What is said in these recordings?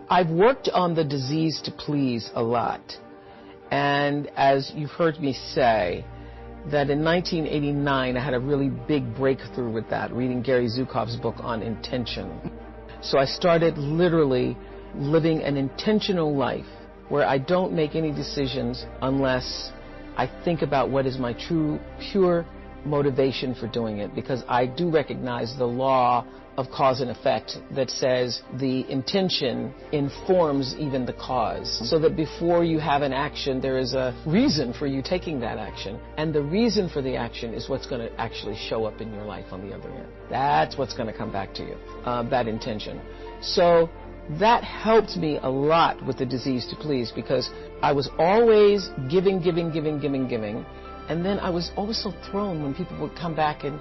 I've worked on the disease to please a lot. And as you've heard me say, that in 1989 I had a really big breakthrough with that, reading Gary Zukav's book on intention. So I started literally living an intentional life where I don't make any decisions unless I think about what is my true, pure motivation for doing it, because I do recognize the law of cause and effect that says the intention informs even the cause, so that before you have an action, there is a reason for you taking that action, and the reason for the action is what's going to actually show up in your life on the other end. That's what's going to come back to you, that intention. So that helped me a lot with the disease to please, because I was always giving, and then I was always so thrown when people would come back and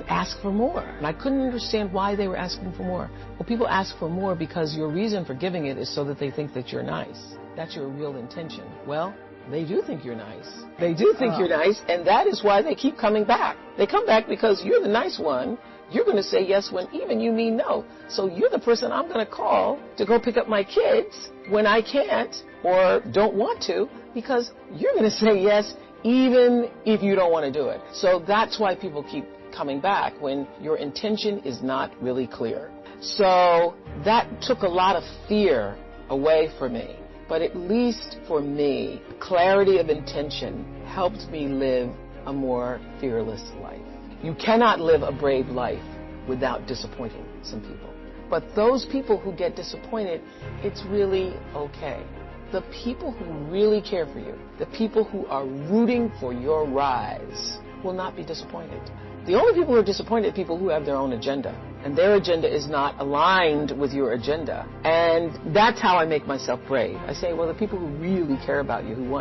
ask for more. And I couldn't understand why they were asking for more. Well, people ask for more because your reason for giving it is so that they think that you're nice. That's your real intention. Well, they do think you're nice. They do think you're nice, and that is why they keep coming back. They come back because you're the nice one. You're going to say yes when even you mean no. So you're the person I'm going to call to go pick up my kids when I can't or don't want to, because you're going to say yes even if you don't want to do it. So that's why people keep coming back, when your intention is not really clear. So that took a lot of fear away from me. But at least for me, clarity of intention helped me live a more fearless life. You cannot live a brave life without disappointing some people. But those people who get disappointed, it's really okay. The people who really care for you, the people who are rooting for your rise, will not be disappointed. The only people who are disappointed are people who have their own agenda, and their agenda is not aligned with your agenda. And that's how I make myself brave. I say, well, the people who really care about you, who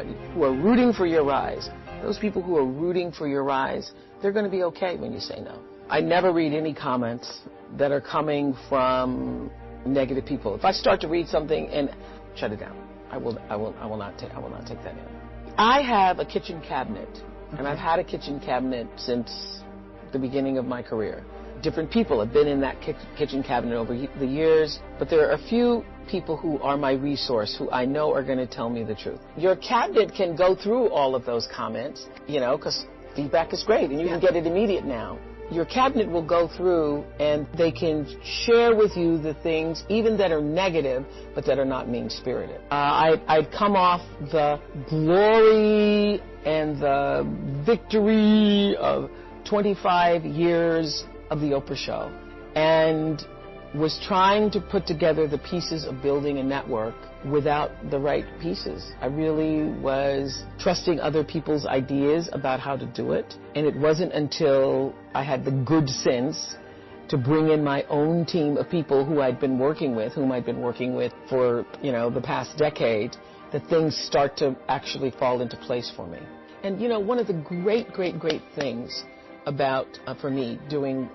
are rooting for your rise, those people who are rooting for your rise, they're going to be okay when you say no. I never read any comments that are coming from negative people. If I start to read something and shut it down, I will not take that in. I have a kitchen cabinet, and I've had a kitchen cabinet since the beginning of my career. Different people have been in that kitchen cabinet over the years, but there are a few people who are my resource, who I know are going to tell me the truth. Your cabinet can go through all of those comments, because feedback is great, and you can get it immediate now. Your cabinet will go through, and they can share with you the things, even that are negative, but that are not mean-spirited. I'd come off the glory and the victory of 25 years of the Oprah Show, and was trying to put together the pieces of building a network without the right pieces. I really was trusting other people's ideas about how to do it, and it wasn't until I had the good sense to bring in my own team of people whom I'd been working with for, the past decade, that things start to actually fall into place for me. And, one of the great things about, for me, doing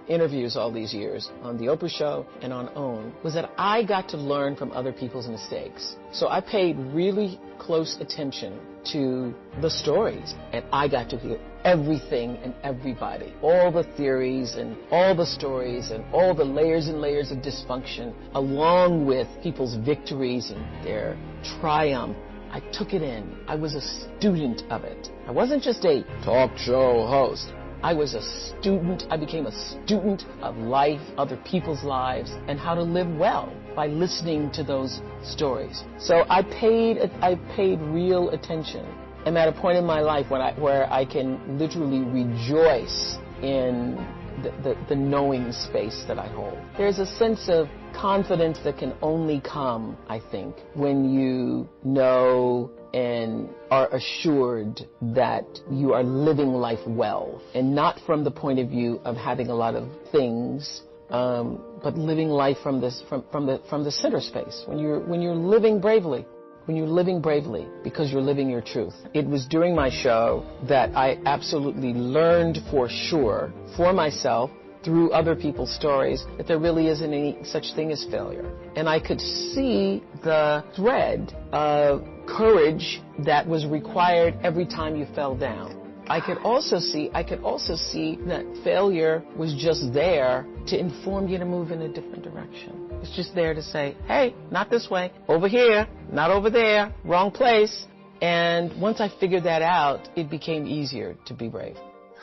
interviews all these years on the Oprah Show and on OWN, was that I got to learn from other people's mistakes. So I paid really close attention to the stories, and I got to hear everything and everybody, all the theories and all the stories and all the layers and layers of dysfunction, along with people's victories and their triumph. I took it in. I was a student of it. I wasn't just a talk show host. I was a student. I became a student of life, other people's lives, and how to live well by listening to those stories. So I paid real attention. I'm at a point in my life where I can literally rejoice in the knowing space that I hold. There's a sense of confidence that can only come, I think, when you know and are assured that you are living life well, and not from the point of view of having a lot of things, but living life from the center space. When you're living bravely. When you're living bravely because you're living your truth. It was during my show that I absolutely learned for sure, for myself, through other people's stories, that there really isn't any such thing as failure. And I could see the thread of courage that was required every time you fell down. I could also see that failure was just there to inform you to move in a different direction. It's just there to say, hey, not this way, over here, not over there, wrong place. And once I figured that out, it became easier to be brave.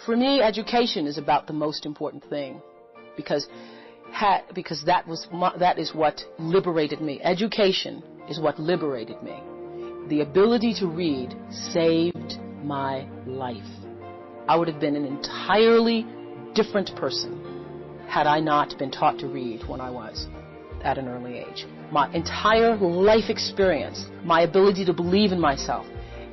For me, education is about the most important thing, because that is what liberated me. Education is what liberated me. The ability to read saved my life. I would have been an entirely different person had I not been taught to read when I was at an early age. My entire life experience, my ability to believe in myself,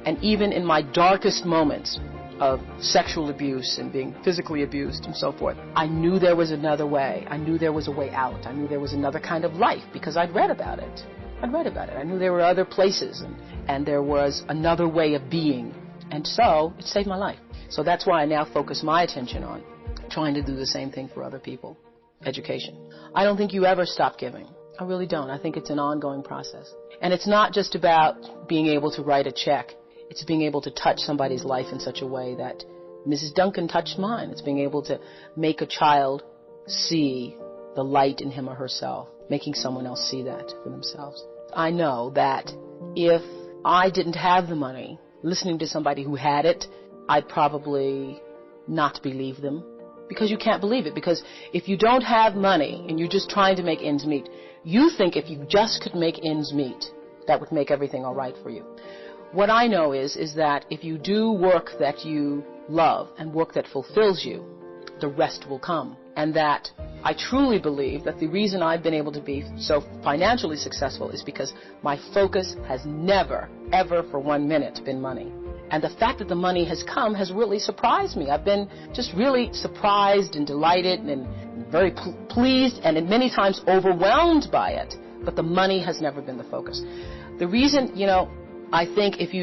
and even in my darkest moments of sexual abuse and being physically abused and so forth, I knew there was another way. I knew there was a way out. I knew there was another kind of life because I'd read about it. I knew there were other places and there was another way of being. And so it saved my life. So that's why I now focus my attention on trying to do the same thing for other people. Education. I don't think you ever stop giving. I really don't. I think it's an ongoing process. And it's not just about being able to write a check. It's being able to touch somebody's life in such a way that Mrs. Duncan touched mine. It's being able to make a child see the light in him or herself, making someone else see that for themselves. I know that if I didn't have the money, listening to somebody who had it, I'd probably not believe them. Because you can't believe it. Because if you don't have money and you're just trying to make ends meet, you think if you just could make ends meet, that would make everything all right for you. What I know is that if you do work that you love and work that fulfills you, the rest will come. And that I truly believe that the reason I've been able to be so financially successful is because my focus has never, ever for 1 minute been money. And the fact that the money has come has really surprised me. I've been just really surprised and delighted and very pleased and many times overwhelmed by it. But the money has never been the focus. The reason, I think if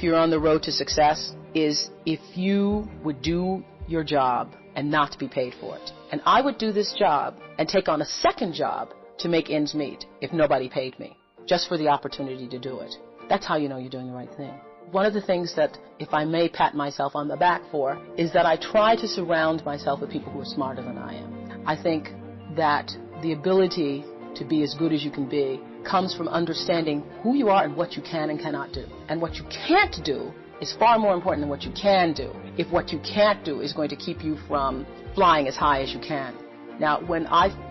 you're on the road to success is if you would do your job and not be paid for it. And I would do this job and take on a second job to make ends meet if nobody paid me, just for the opportunity to do it. That's how you know you're doing the right thing. One of the things that, if I may pat myself on the back for, is that I try to surround myself with people who are smarter than I am. I think that the ability to be as good as you can be comes from understanding who you are and what you can and cannot do. And what you can't do is far more important than what you can do, if what you can't do is going to keep you from flying as high as you can. Now, when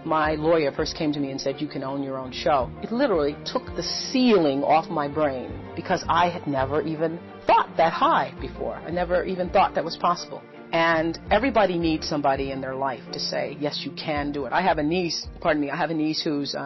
my lawyer first came to me and said, you can own your own show, it literally took the ceiling off my brain because I had never even thought that high before. I never even thought that was possible. And everybody needs somebody in their life to say, yes, you can do it. I have a niece who's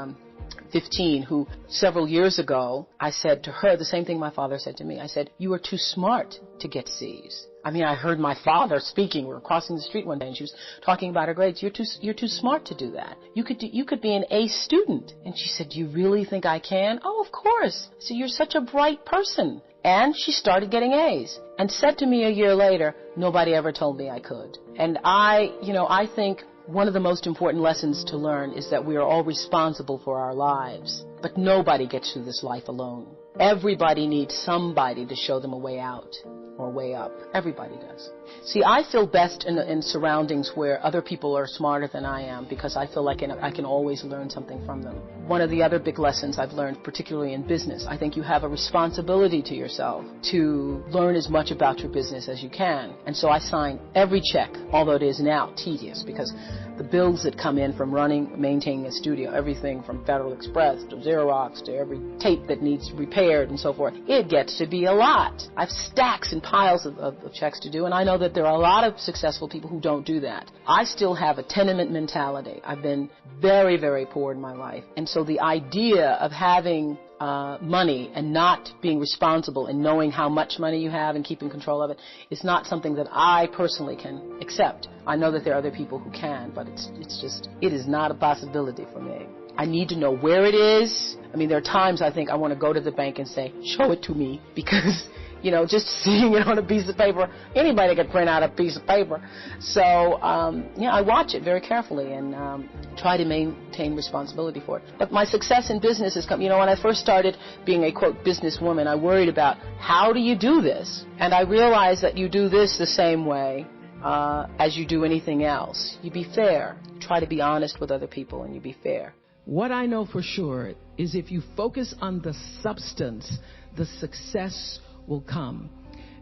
15, who several years ago, I said to her the same thing my father said to me. I said, you are too smart to get C's. I mean, I heard my father speaking. We were crossing the street one day, and she was talking about her grades. You're too smart to do that. You could be an A student. And she said, do you really think I can? Oh, of course. I said, you're such a bright person. And she started getting A's and said to me a year later, nobody ever told me I could. And I think one of the most important lessons to learn is that we are all responsible for our lives. But nobody gets through this life alone. Everybody needs somebody to show them a way out or way up. Everybody does. See, I feel best in surroundings where other people are smarter than I am because I feel like I can always learn something from them. One of the other big lessons I've learned, particularly in business, I think you have a responsibility to yourself to learn as much about your business as you can. And so I sign every check, although it is now tedious because the bills that come in from maintaining a studio, everything from Federal Express to Xerox to every tape that needs repaired and so forth, it gets to be a lot. I have stacks and piles of checks to do, and I know that there are a lot of successful people who don't do that. I still have a tenement mentality. I've been very, very poor in my life. And so the idea of having money and not being responsible and knowing how much money you have and keeping control of it is not something that I personally can accept. I know that there are other people who can, but it is not a possibility for me. I need to know where it is. I mean, there are times I think I want to go to the bank and say, show it to me, because just seeing it on a piece of paper. Anybody could print out a piece of paper. So, I watch it very carefully and try to maintain responsibility for it. But my success in business has come, when I first started being a, quote, businesswoman, I worried about how do you do this? And I realized that you do this the same way as you do anything else. You be fair. Try to be honest with other people, and you be fair. What I know for sure is if you focus on the substance, the success will come.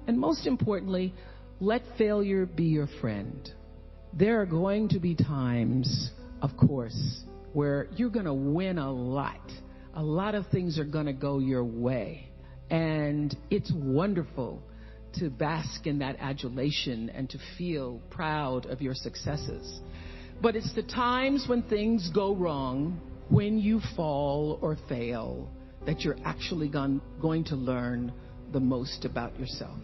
And most importantly, let failure be your friend. There are going to be times, of course, where you're going to win a lot. A lot of things are going to go your way. And it's wonderful to bask in that adulation and to feel proud of your successes. But it's the times when things go wrong, when you fall or fail, that you're actually going to learn the most about yourself.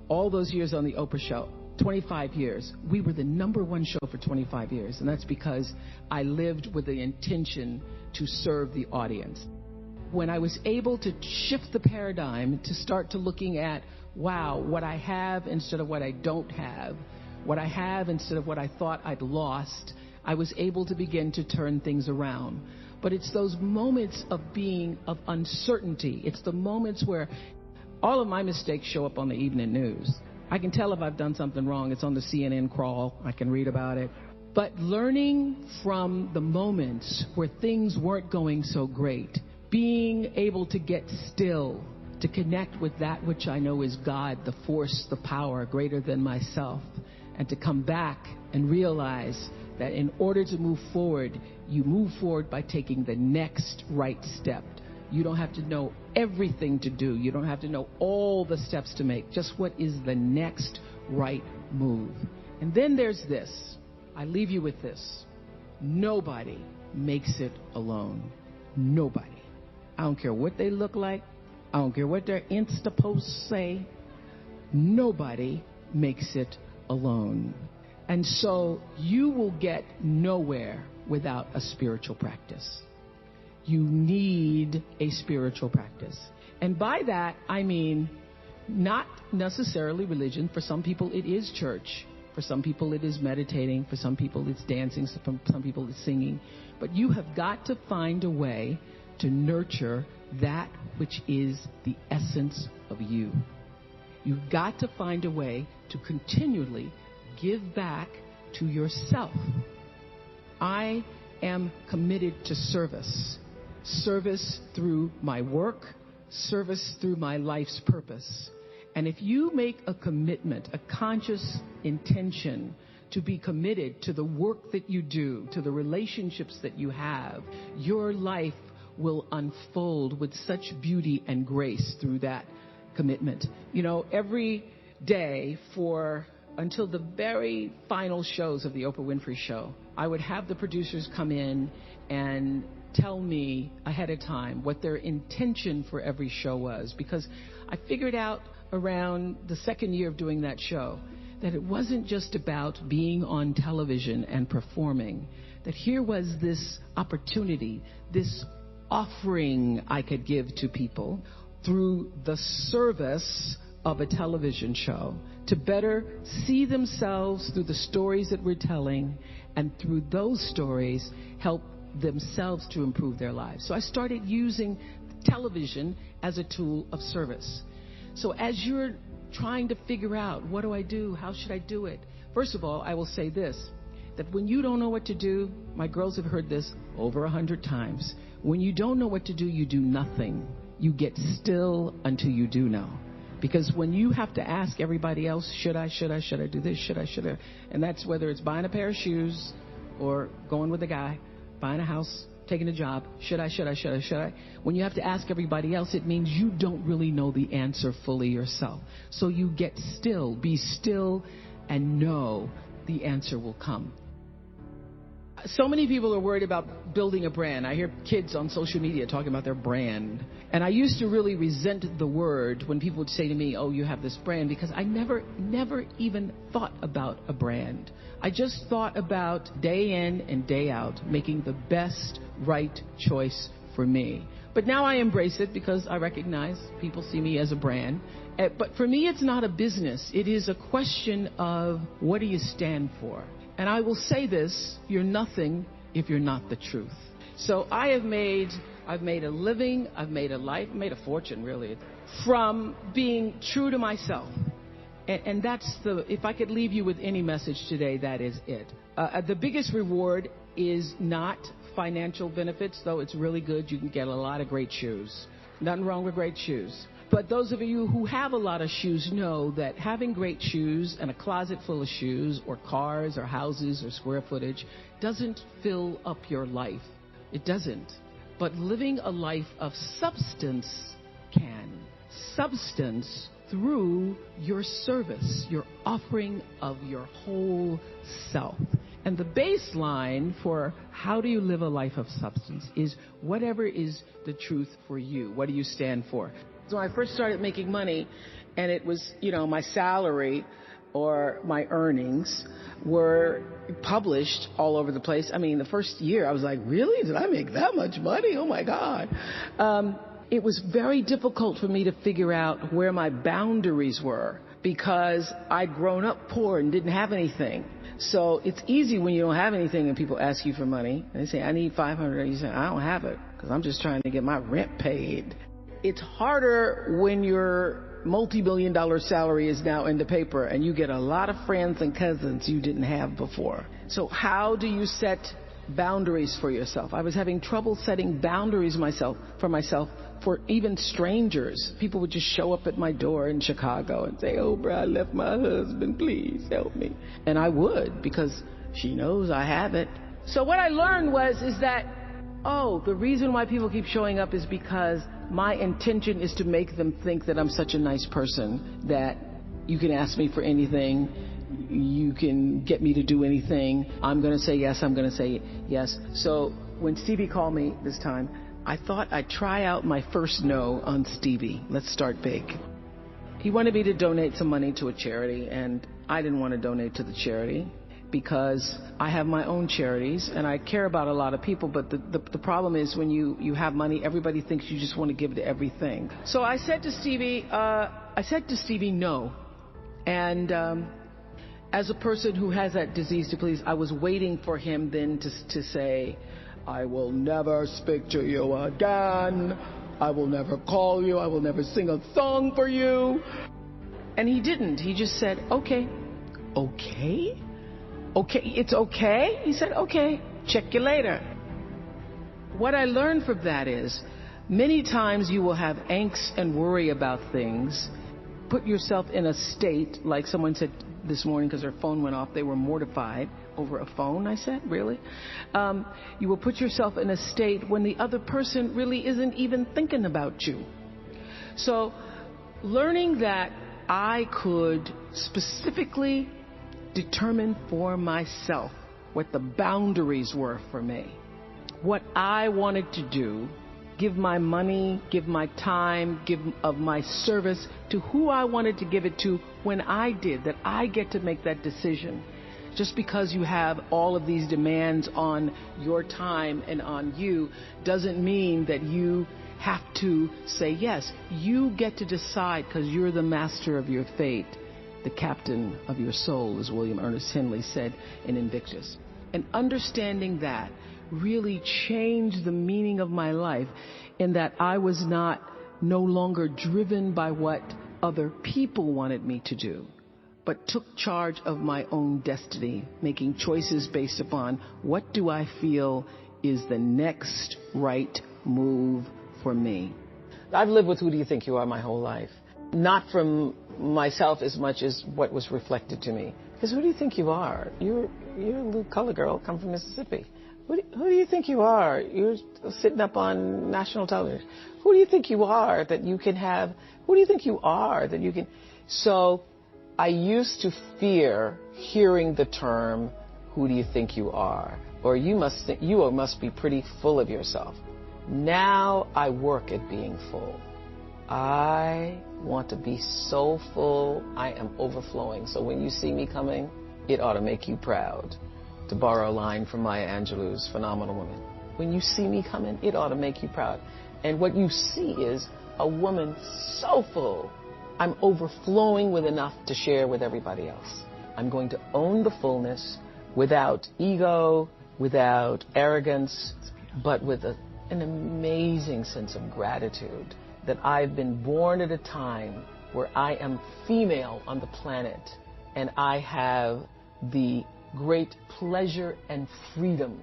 All those years on the Oprah show, 25 years, we were the #1 show for 25 years. And that's because I lived with the intention to serve the audience. When I was able to shift the paradigm to start to looking at, wow, what I have instead of what I don't have, what I have instead of what I thought I'd lost, I was able to begin to turn things around. But it's those moments of uncertainty. It's the moments where all of my mistakes show up on the evening news. I can tell if I've done something wrong. It's on the CNN crawl. I can read about it. But learning from the moments where things weren't going so great, being able to get still, to connect with that which I know is God, the force, the power greater than myself, and to come back and realize that in order to move forward, you move forward by taking the next right step. You don't have to know everything to do. You don't have to know all the steps to make. Just what is the next right move. And then there's this. I leave you with this. Nobody makes it alone. Nobody. I don't care what they look like. I don't care what their Insta posts say. Nobody makes it alone. And so you will get nowhere without a spiritual practice. You need a spiritual practice. And by that, I mean not necessarily religion. For some people, it is church. For some people, it is meditating. For some people, it's dancing. For some people, it's singing. But you have got to find a way to nurture that which is the essence of you. You've got to find a way to continually give back to yourself. I am committed to service. Service through my work, service through my life's purpose. And if you make a commitment, a conscious intention to be committed to the work that you do, to the relationships that you have, your life will unfold with such beauty and grace through that commitment. Every day until the very final shows of the Oprah Winfrey show, I would have the producers come in and tell me ahead of time what their intention for every show was, because I figured out around the second year of doing that show that it wasn't just about being on television and performing, that here was this opportunity, this offering I could give to people through the service of a television show to better see themselves through the stories that we're telling, and through those stories help themselves to improve their lives. So I started using television as a tool of service. So as you're trying to figure out, what do I do? How should I do it? First of all, I will say this, that when you don't know what to do, my girls have heard this over 100 times. When you don't know what to do, you do nothing. You get still until you do know. Because when you have to ask everybody else, should I do this, should I, and that's whether it's buying a pair of shoes or going with a guy, buying a house, taking a job, should I? When you have to ask everybody else, it means you don't really know the answer fully yourself. So you get still, be still, and know the answer will come. So many people are worried about building a brand. I hear kids on social media talking about their brand. And I used to really resent the word when people would say to me, oh, you have this brand, because I never even thought about a brand. I just thought about day in and day out making the best right choice for me. But now I embrace it because I recognize people see me as a brand. But for me, it's not a business. It is a question of what do you stand for? And I will say this, you're nothing if you're not the truth. So I've made a living, I've made a life, made a fortune really, from being true to myself. And that's if I could leave you with any message today, that is it. The biggest reward is not financial benefits, though it's really good. You can get a lot of great shoes. Nothing wrong with great shoes. But those of you who have a lot of shoes know that having great shoes and a closet full of shoes or cars or houses or square footage doesn't fill up your life. It doesn't. But living a life of substance can. Substance through your service, your offering of your whole self. And the baseline for how do you live a life of substance is whatever is the truth for you. What do you stand for? So when I first started making money, and it was, my salary or my earnings were published all over the place. I mean, the first year I was like, really? Did I make that much money? Oh my God. It was very difficult for me to figure out where my boundaries were because I'd grown up poor and didn't have anything. So it's easy when you don't have anything and people ask you for money and they say, I need $500. And you say, I don't have it because I'm just trying to get my rent paid. It's harder when your multi-million-dollar salary is now in the paper and you get a lot of friends and cousins you didn't have before. So how do you set boundaries for yourself? I was having trouble setting boundaries for myself for even strangers. People would just show up at my door in Chicago and say, Oprah, I left my husband, please help me. And I would, because she knows I have it. So what I learned is that, the reason why people keep showing up is because my intention is to make them think that I'm such a nice person, that you can ask me for anything, you can get me to do anything. I'm going to say yes, I'm going to say yes. So when Stevie called me this time, I thought I'd try out my first no on Stevie. Let's start big. He wanted me to donate some money to a charity, and I didn't want to donate to the charity because I have my own charities and I care about a lot of people. But the problem is when you have money, everybody thinks you just want to give to everything. So I said to Stevie, no. And as a person who has that disease to please, I was waiting for him then to say, I will never speak to you again. I will never call you. I will never sing a song for you. And he didn't. He just said, okay. Okay? Okay, it's okay? He said, okay, check you later. What I learned from that is many times you will have angst and worry about things. Put yourself in a state, like someone said this morning because their phone went off, they were mortified over a phone. I said, really? You will put yourself in a state when the other person really isn't even thinking about you. So learning that I could specifically determine for myself what the boundaries were for me, what I wanted to do, give my money, give my time, give of my service to who I wanted to give it to when I did, that I get to make that decision. Just because you have all of these demands on your time and on you doesn't mean that you have to say yes. You get to decide because you're the master of your fate, the captain of your soul, as William Ernest Henley said in Invictus. And understanding that really changed the meaning of my life in that I was no longer driven by what other people wanted me to do, but took charge of my own destiny, making choices based upon what do I feel is the next right move for me. I've lived with who do you think you are my whole life. Not from myself as much as what was reflected to me. Because who do you think you are? You're a little color girl, come from Mississippi. Who do you think you are? You're sitting up on national television. Who do you think you are that you can have? Who do you think you are that you can? So I used to fear hearing the term, who do you think you are? Or you must be pretty full of yourself. Now I work at being full. I want to be so full, I am overflowing. So when you see me coming, it ought to make you proud. To borrow a line from Maya Angelou's Phenomenal Woman. When you see me coming, it ought to make you proud. And what you see is a woman so full, I'm overflowing with enough to share with everybody else. I'm going to own the fullness without ego, without arrogance, but with an amazing sense of gratitude that I've been born at a time where I am female on the planet, and I have the great pleasure and freedom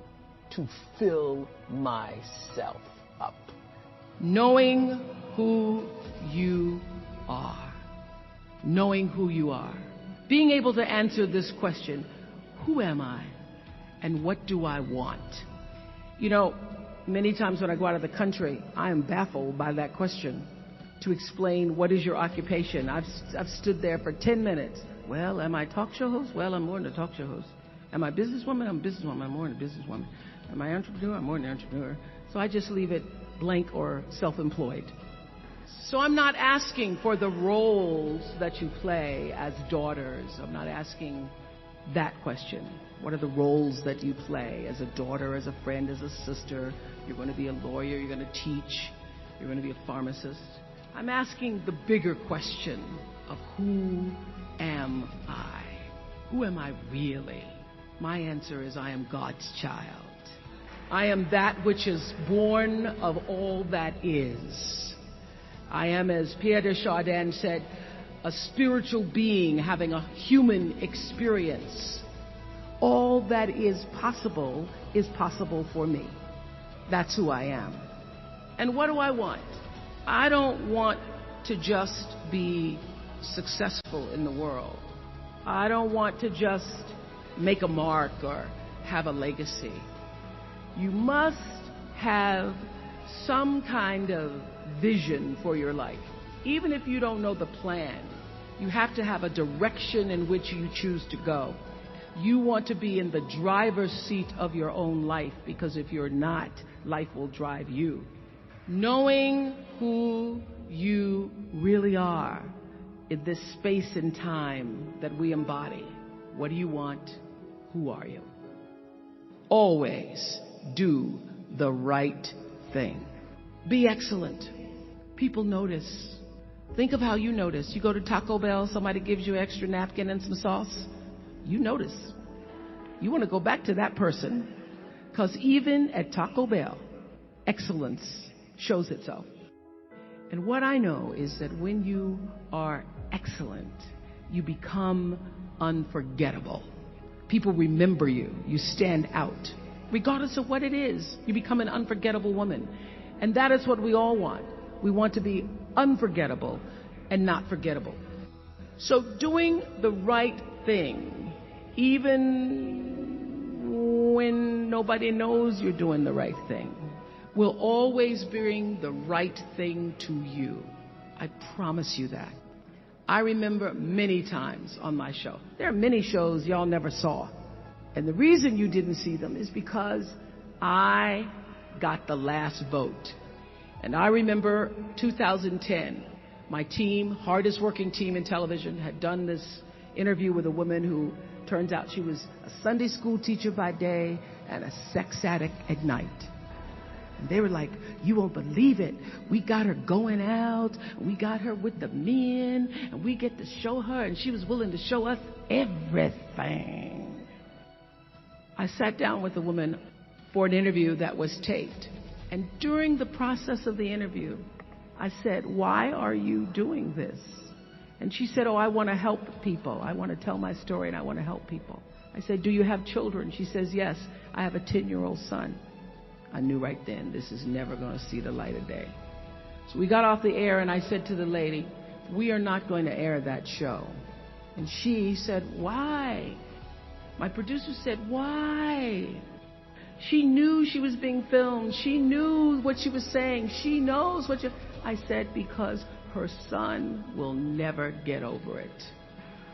to fill myself up. Knowing who you are. Knowing who you are. Being able to answer this question, who am I and what do I want? You know, many times when I go out of the country, I am baffled by that question. To explain what is your occupation. I've stood there for 10 minutes. Well, am I a talk show host? Well, I'm more than a talk show host. Am I a businesswoman? I'm a businesswoman. I'm more than a businesswoman. Am I an entrepreneur? I'm more than an entrepreneur. So I just leave it blank or self-employed. So I'm not asking for the roles that you play as daughters. I'm not asking that question. What are the roles that you play as a daughter, as a friend, as a sister? You're going to be a lawyer. You're going to teach. You're going to be a pharmacist. I'm asking the bigger question of who am I? Who am I really? My answer is I am God's child. I am that which is born of all that is. I am, as Pierre de Chardin said, a spiritual being having a human experience. All that is possible for me. That's who I am. And what do I want? I don't want to just be successful in the world. I don't want to just make a mark or have a legacy. You must have some kind of vision for your life. Even if you don't know the plan, you have to have a direction in which you choose to go. You want to be in the driver's seat of your own life, because if you're not, life will drive you. Knowing who you really are in this space and time that we embody. What do you want? Who are you? Always do the right thing. Be excellent. People notice. Think of how you notice. You go to Taco Bell, somebody gives you an extra napkin and some sauce. You notice. You want to go back to that person, because even at Taco Bell, excellence shows itself. And what I know is that when you are excellent, you become unforgettable. People remember you. You stand out. Regardless of what it is, you become an unforgettable woman. And that is what we all want. We want to be unforgettable and not forgettable. So doing the right thing, even when nobody knows you're doing the right thing, will always bring the right thing to you. I promise you that. I remember many times on my show. There are many shows y'all never saw. And the reason you didn't see them is because I got the last vote. And I remember 2010, my team, hardest working team in television, had done this interview with a woman who turns out she was a Sunday school teacher by day and a sex addict at night. And they were like, you won't believe it. We got her going out. We got her with the men. And we get to show her. And she was willing to show us everything. I sat down with the woman for an interview that was taped. And during the process of the interview, I said, why are you doing this? And she said, oh, I want to help people. I want to tell my story and I want to help people. I said, do you have children? She says, yes, I have a 10-year-old son. I knew right then, this is never going to see the light of day. So we got off the air and I said to the lady, we are not going to air that show. And she said, why? My producer said, why? She knew she was being filmed. She knew what she was saying. She knows what I said, because her son will never get over it.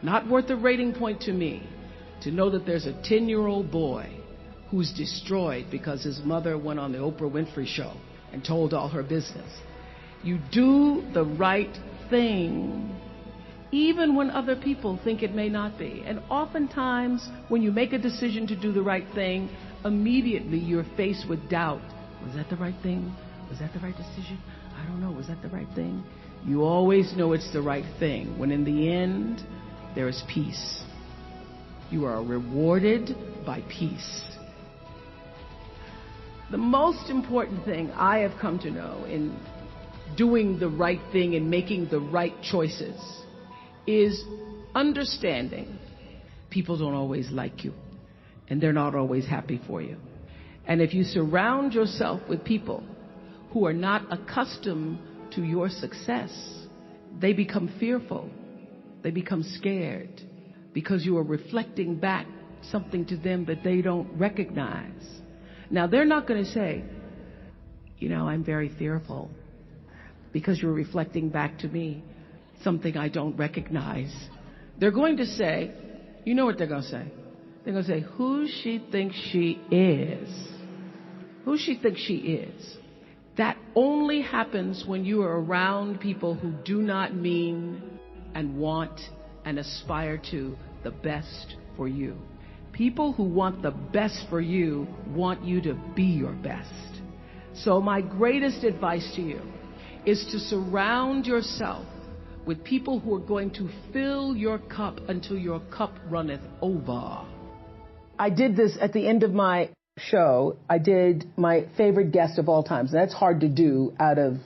Not worth a rating point to me to know that there's a 10-year-old boy who's destroyed because his mother went on the Oprah Winfrey show and told all her business. You do the right thing even when other people think it may not be. And oftentimes when you make a decision to do the right thing, immediately you're faced with doubt. Was that the right thing? Was that the right decision? I don't know. Was that the right thing? You always know it's the right thing, when in the end, there is peace. You are rewarded by peace. The most important thing I have come to know in doing the right thing and making the right choices is understanding people don't always like you, and they're not always happy for you. And if you surround yourself with people who are not accustomed to your success, they become fearful. They become scared because you are reflecting back something to them that they don't recognize. Now, they're not going to say, I'm very fearful because you're reflecting back to me something I don't recognize. They're going to say, you know what they're going to say? They're going to say, who she thinks she is. Who she thinks she is. That only happens when you are around people who do not mean and want and aspire to the best for you. People who want the best for you want you to be your best. So my greatest advice to you is to surround yourself with people who are going to fill your cup until your cup runneth over. I did this at the end of my show. I did my favorite guest of all times. That's hard to do out of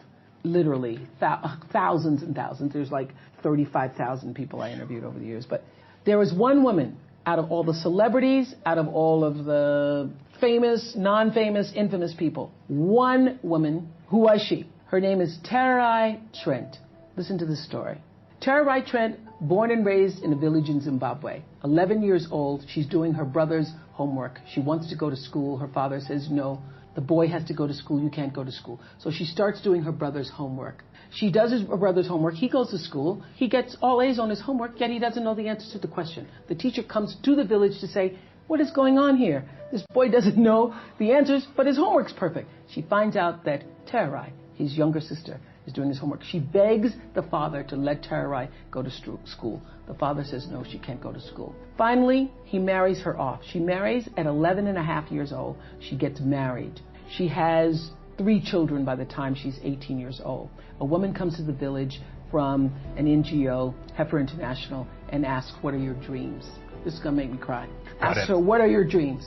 literally thousands and thousands. There's like 35,000 people I interviewed over the years. But there was one woman out of all the celebrities, out of all of the famous, non-famous, infamous people. One woman. Who was she? Her name is Terai Trent. Listen to this story. Terai Trent, born and raised in a village in Zimbabwe. 11 years old, she's doing her brother's homework. She wants to go to school. Her father says, no, the boy has to go to school. You can't go to school. So she starts doing her brother's homework. She does her brother's homework. He goes to school. He gets all A's on his homework, yet he doesn't know the answer to the question. The teacher comes to the village to say, what is going on here? This boy doesn't know the answers, but his homework's perfect. She finds out that Terai, his younger sister, is doing his homework. She begs the father to let Terai go to school. The father says, no, she can't go to school. Finally, he marries her off. She marries at 11 and a half years old. She gets married. She has 3 children by the time she's 18 years old. A woman comes to the village from an NGO, Heifer International, and asks, what are your dreams? This is going to make me cry. Asks her, what are your dreams?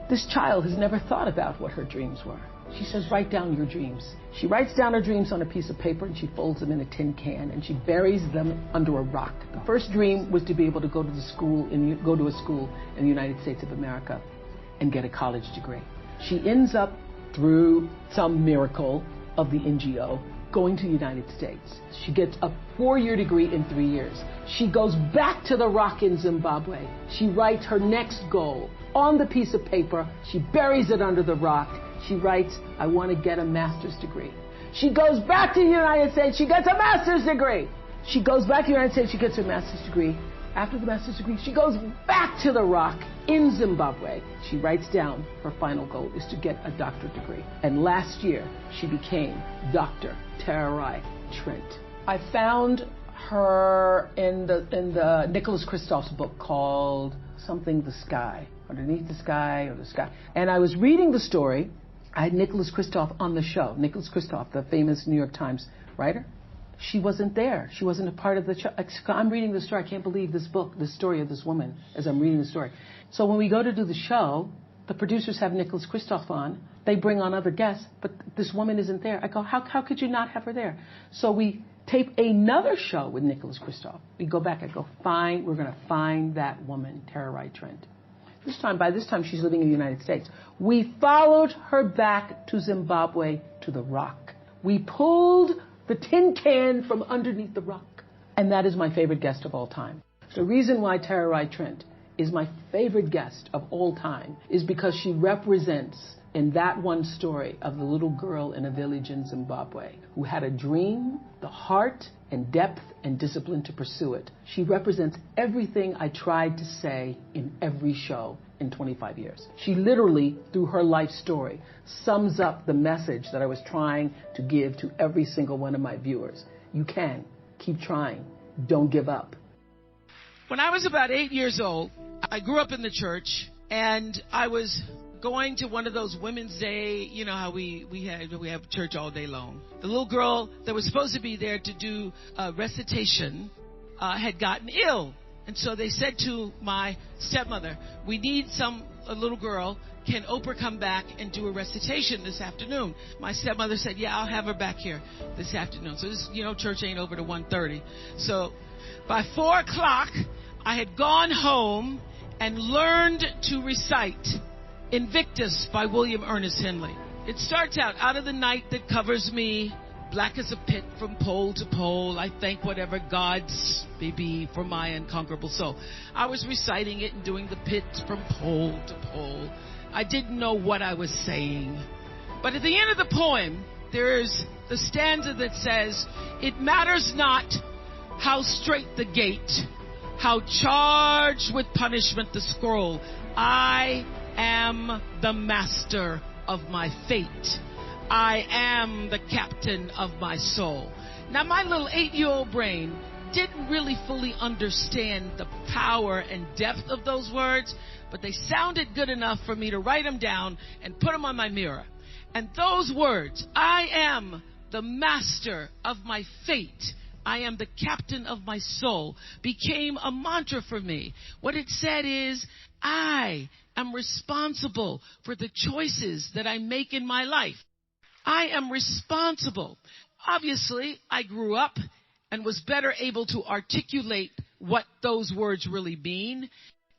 This child has never thought about what her dreams were. She says, write down your dreams. She writes down her dreams on a piece of paper and she folds them in a tin can and she buries them under a rock. The first dream was to be able to go to a school in the United States of America and get a college degree. She ends up, through some miracle of the NGO, going to the United States. She gets a 4-year degree in 3 years. She goes back to the rock in Zimbabwe. She writes her next goal on the piece of paper. She buries it under the rock. She writes, I want to get a master's degree. She goes back to the United States. She gets a master's degree. She goes back to the United States. She gets her master's degree. After the master's degree, she goes back to the rock in Zimbabwe. She writes down her final goal is to get a doctorate degree. And last year, she became Dr. Terai Trent. I found her in the Nicholas Kristof's book called Something the Sky, Underneath the Sky or the Sky. And I was reading the story. I had Nicholas Kristof on the show. Nicholas Kristof, the famous New York Times writer. She wasn't there. She wasn't a part of the show. I'm reading the story. I can't believe this book, the story of this woman, as I'm reading the story. So when we go to do the show, the producers have Nicholas Kristof on. They bring on other guests, but this woman isn't there. I go, how could you not have her there? So we tape another show with Nicholas Kristof. We go back. I go, fine, we're going to find that woman, Terai Trent. By this time, she's living in the United States. We followed her back to Zimbabwe to the rock. We pulled the tin can from underneath the rock. And that is my favorite guest of all time. The reason why Terai Trent is my favorite guest of all time is because she represents in that one story of the little girl in a village in Zimbabwe who had a dream, the heart and depth and discipline to pursue it. She represents everything I tried to say in every show in 25 years. She literally, through her life story, sums up the message that I was trying to give to every single one of my viewers. You can. Keep trying. Don't give up. When I was about 8 years old, I grew up in the church, and I was going to one of those Women's Day, you know how we have church all day long. The little girl that was supposed to be there to do a recitation had gotten ill. And so they said to my stepmother, we need a little girl. Can Oprah come back and do a recitation this afternoon? My stepmother said, yeah, I'll have her back here this afternoon. So this, church ain't over to 1:30. So by 4 o'clock, I had gone home and learned to recite Invictus by William Ernest Henley. It starts out of the night that covers me, black as a pit from pole to pole, I thank whatever gods may be for my unconquerable soul. I was reciting it and doing the pits from pole to pole. I didn't know what I was saying. But at the end of the poem, there is the stanza that says, it matters not how straight the gate, how charged with punishment the scroll. I am the master of my fate. I am the captain of my soul. Now, my little 8-year-old brain didn't really fully understand the power and depth of those words, but they sounded good enough for me to write them down and put them on my mirror. And those words, I am the master of my fate, I am the captain of my soul, became a mantra for me. What it said is, I am responsible for the choices that I make in my life. I am responsible. Obviously, I grew up and was better able to articulate what those words really mean.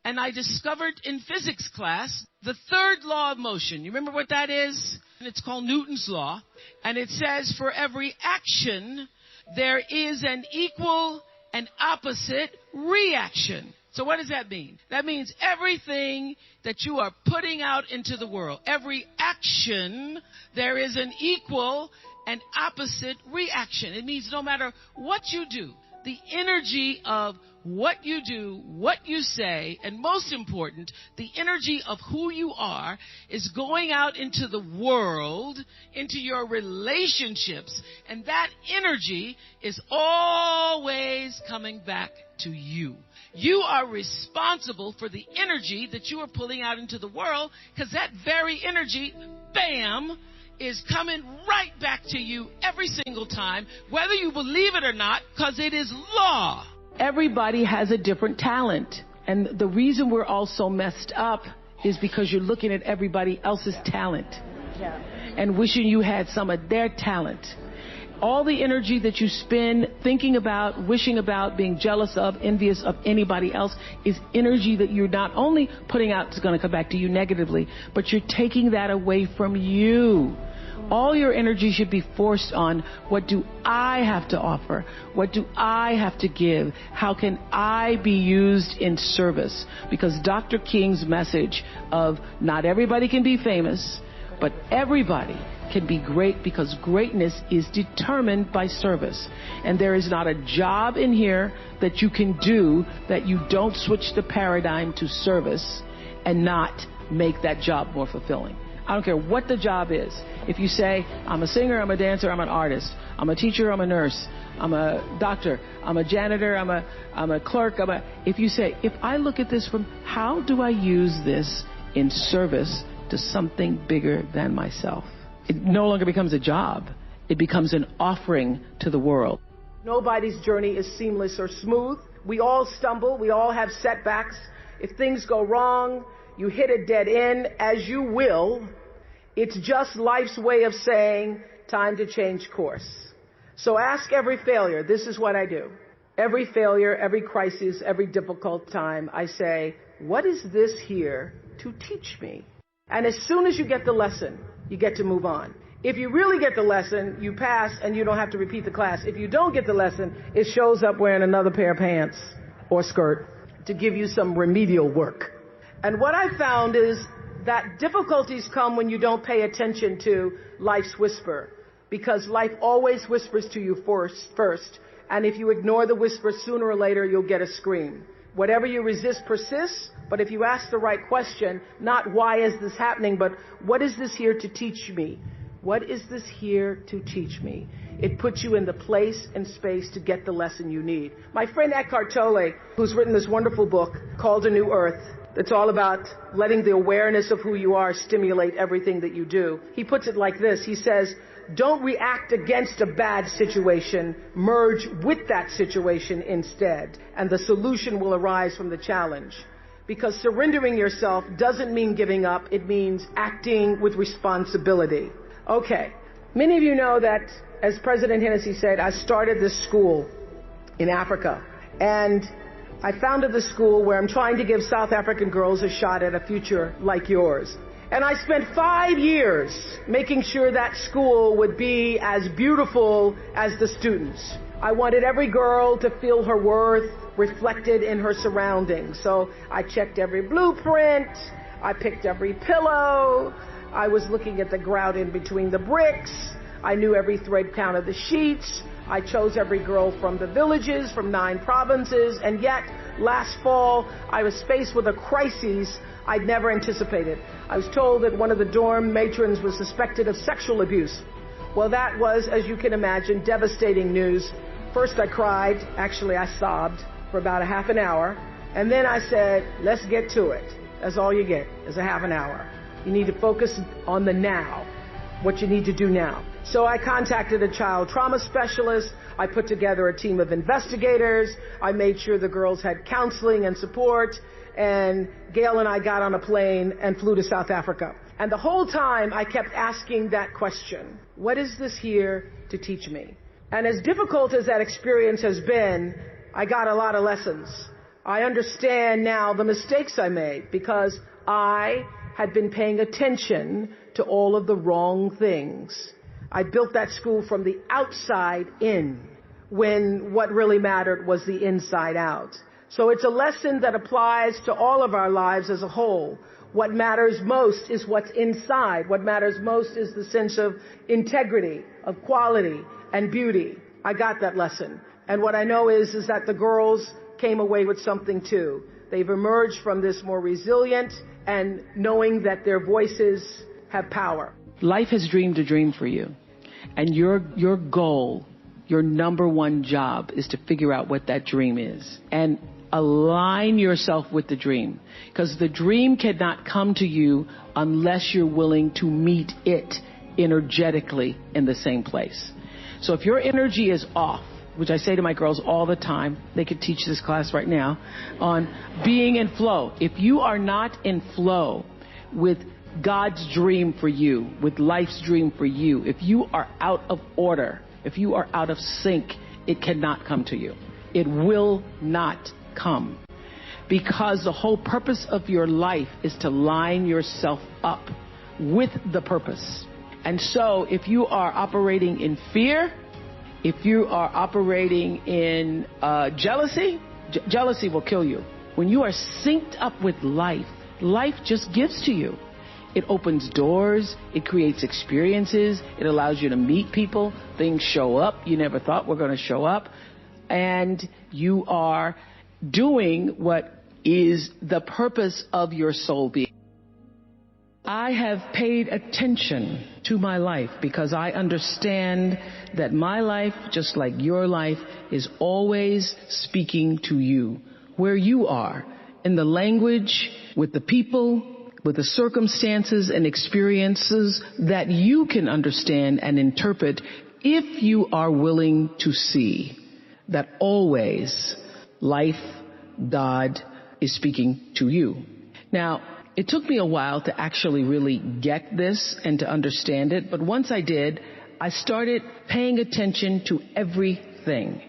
And I discovered in physics class the third law of motion. You remember what that is? It's called Newton's law. And it says for every action, there is an equal and opposite reaction. So what does that mean? That means everything that you are putting out into the world, every action, there is an equal and opposite reaction. It means no matter what you do, the energy of what you do, what you say, and most important, the energy of who you are is going out into the world, into your relationships, and that energy is always coming back to you. You are responsible for the energy that you are pulling out into the world, because that very energy, bam, is coming right back to you every single time, whether you believe it or not, because it is law. Everybody has a different talent. And the reason we're all so messed up is because you're looking at everybody else's talent and wishing you had some of their talent. All the energy that you spend thinking about, wishing about, being jealous of, envious of anybody else is energy that you're not only putting out, it's going to come back to you negatively, but you're taking that away from you. All your energy should be forced on, what do I have to offer? What do I have to give? How can I be used in service? Because Dr. King's message of not everybody can be famous, but everybody can be great, because greatness is determined by service. And there is not a job in here that you can do that you don't switch the paradigm to service and not make that job more fulfilling. I don't care what the job is. If you say, I'm a singer, I'm a dancer, I'm an artist, I'm a teacher, I'm a nurse, I'm a doctor, I'm a janitor, I'm a clerk, if you say, if I look at this from how do I use this in service to something bigger than myself, it no longer becomes a job. It becomes an offering to the world. Nobody's journey is seamless or smooth. We all stumble. We all have setbacks. If things go wrong, you hit a dead end, as you will. It's just life's way of saying, time to change course. So ask every failure. This is what I do. Every failure, every crisis, every difficult time, I say, what is this here to teach me? And as soon as you get the lesson, you get to move on. If you really get the lesson, you pass and you don't have to repeat the class. If you don't get the lesson, it shows up wearing another pair of pants or skirt to give you some remedial work. And what I found is that difficulties come when you don't pay attention to life's whisper, because life always whispers to you first. And if you ignore the whisper, sooner or later, you'll get a scream. Whatever you resist persists, but if you ask the right question, not why is this happening, but what is this here to teach me? What is this here to teach me? It puts you in the place and space to get the lesson you need. My friend Eckhart Tolle, who's written this wonderful book called A New Earth, It's all about letting the awareness of who you are stimulate everything that you do. He puts it like this. He says, don't react against a bad situation, merge with that situation instead, and the solution will arise from the challenge. Because surrendering yourself doesn't mean giving up, it means acting with responsibility. Okay, many of you know that, as President Hennessy said, I started this school in Africa, and I founded the school where I'm trying to give South African girls a shot at a future like yours. And I spent 5 years making sure that school would be as beautiful as the students. I wanted every girl to feel her worth reflected in her surroundings. So I checked every blueprint, I picked every pillow, I was looking at the grout in between the bricks, I knew every thread count of the sheets, I chose every girl from the villages, from 9 provinces, and yet last fall I was faced with a crisis I'd never anticipated. I was told that one of the dorm matrons was suspected of sexual abuse. Well, that was, as you can imagine, devastating news. First I cried, actually I sobbed for about a half an hour, and then I said, let's get to it. That's all you get, is a half an hour. You need to focus on the now, what you need to do now. So I contacted a child trauma specialist, I put together a team of investigators, I made sure the girls had counseling and support, and Gail and I got on a plane and flew to South Africa. And the whole time I kept asking that question, what is this here to teach me? And as difficult as that experience has been, I got a lot of lessons. I understand now the mistakes I made because I had been paying attention to all of the wrong things. I built that school from the outside in, when what really mattered was the inside out. So it's a lesson that applies to all of our lives as a whole. What matters most is what's inside. What matters most is the sense of integrity, of quality, and beauty. I got that lesson. And what I know is that the girls came away with something too. They've emerged from this more resilient and knowing that their voices have power. Life has dreamed a dream for you. And your goal, your number one job is to figure out what that dream is. And align yourself with the dream. Because the dream cannot come to you unless you're willing to meet it energetically in the same place. So if your energy is off, which I say to my girls all the time, they could teach this class right now, on being in flow. If you are not in flow with God's dream for you, with life's dream for you, if you are out of order, if you are out of sync, it cannot come to you. It will not come. Because the whole purpose of your life is to line yourself up with the purpose. And so if you are operating in fear, if you are operating in jealousy, jealousy will kill you. When you are synced up with life, life just gives to you. It opens doors, it creates experiences, it allows you to meet people, things show up you never thought were going to show up, and you are doing what is the purpose of your soul being. I have paid attention to my life because I understand that my life, just like your life, is always speaking to you, where you are, in the language, with the people, with the circumstances and experiences that you can understand and interpret if you are willing to see that always life, God, is speaking to you. Now, it took me a while to actually really get this and to understand it, but once I did, I started paying attention to everything.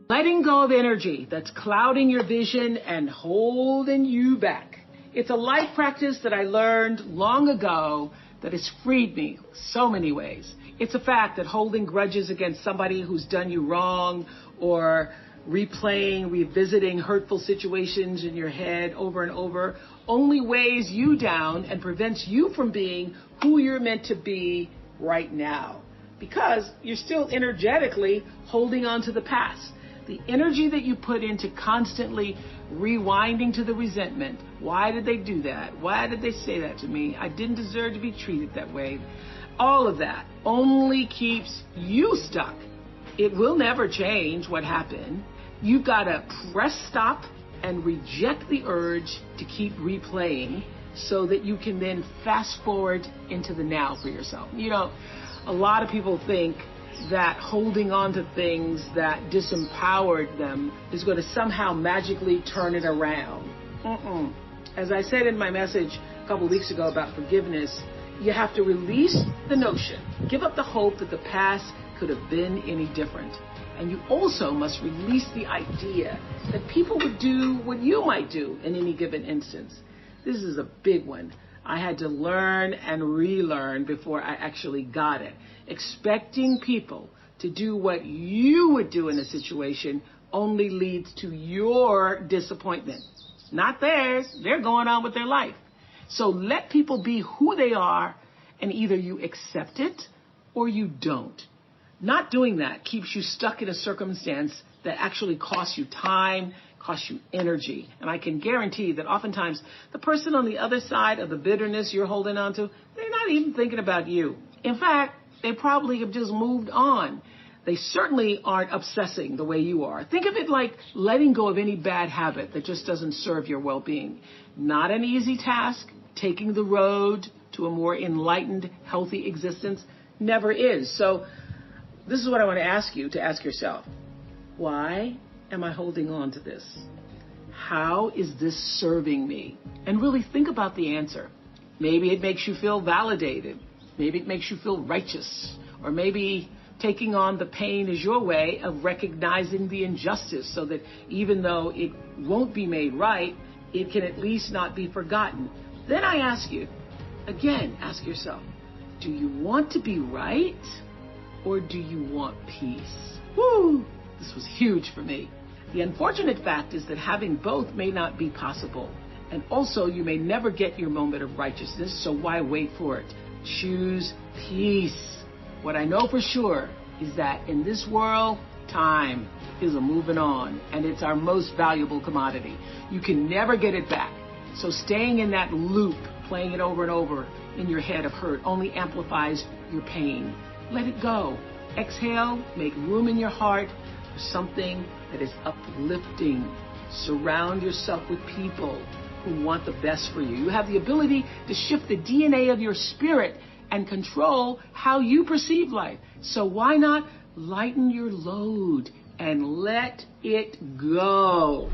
Letting go of energy that's clouding your vision and holding you back. It's a life practice that I learned long ago that has freed me so many ways. It's a fact that holding grudges against somebody who's done you wrong, or replaying, revisiting hurtful situations in your head over and over, only weighs you down and prevents you from being who you're meant to be right now. Because you're still energetically holding on to the past. The energy that you put into constantly rewinding to the resentment. Why did they do that? Why did they say that to me? I didn't deserve to be treated that way. All of that only keeps you stuck. It will never change what happened. You've got to press stop and reject the urge to keep replaying so that you can then fast forward into the now for yourself. You know, a lot of people think that holding on to things that disempowered them is going to somehow magically turn it around. As I said in my message a couple of weeks ago about forgiveness, you have to release the notion, give up the hope that the past could have been any different. And you also must release the idea that people would do what you might do in any given instance. This is a big one. I had to learn and relearn before I actually got it. Expecting people to do what you would do in a situation only leads to your disappointment, not theirs. They're going on with their life. So let people be who they are, and either you accept it or you don't. Not doing that keeps you stuck in a circumstance that actually costs you time, costs you energy. And I can guarantee that oftentimes the person on the other side of the bitterness you're holding on to, they're not even thinking about you. In fact, they probably have just moved on. They certainly aren't obsessing the way you are. Think of it like letting go of any bad habit that just doesn't serve your well-being. Not an easy task. Taking the road to a more enlightened, healthy existence never is. So this is what I want to ask you to ask yourself. Why am I holding on to this? How is this serving me? And really think about the answer. Maybe it makes you feel validated. Maybe it makes you feel righteous. Or maybe taking on the pain is your way of recognizing the injustice so that even though it won't be made right, it can at least not be forgotten. Then I ask you, again, ask yourself, do you want to be right or do you want peace? Woo! This was huge for me. The unfortunate fact is that having both may not be possible. And also, you may never get your moment of righteousness, so why wait for it? Choose peace. What I know for sure is that in this world, time is a moving on, and it's our most valuable commodity. You can never get it back. So staying in that loop, playing it over and over in your head of hurt, only amplifies your pain. Let it go. Exhale, make room in your heart for something that is uplifting. Surround yourself with people who want the best for you. You have the ability to shift the DNA of your spirit and control how you perceive life. So why not lighten your load and let it go?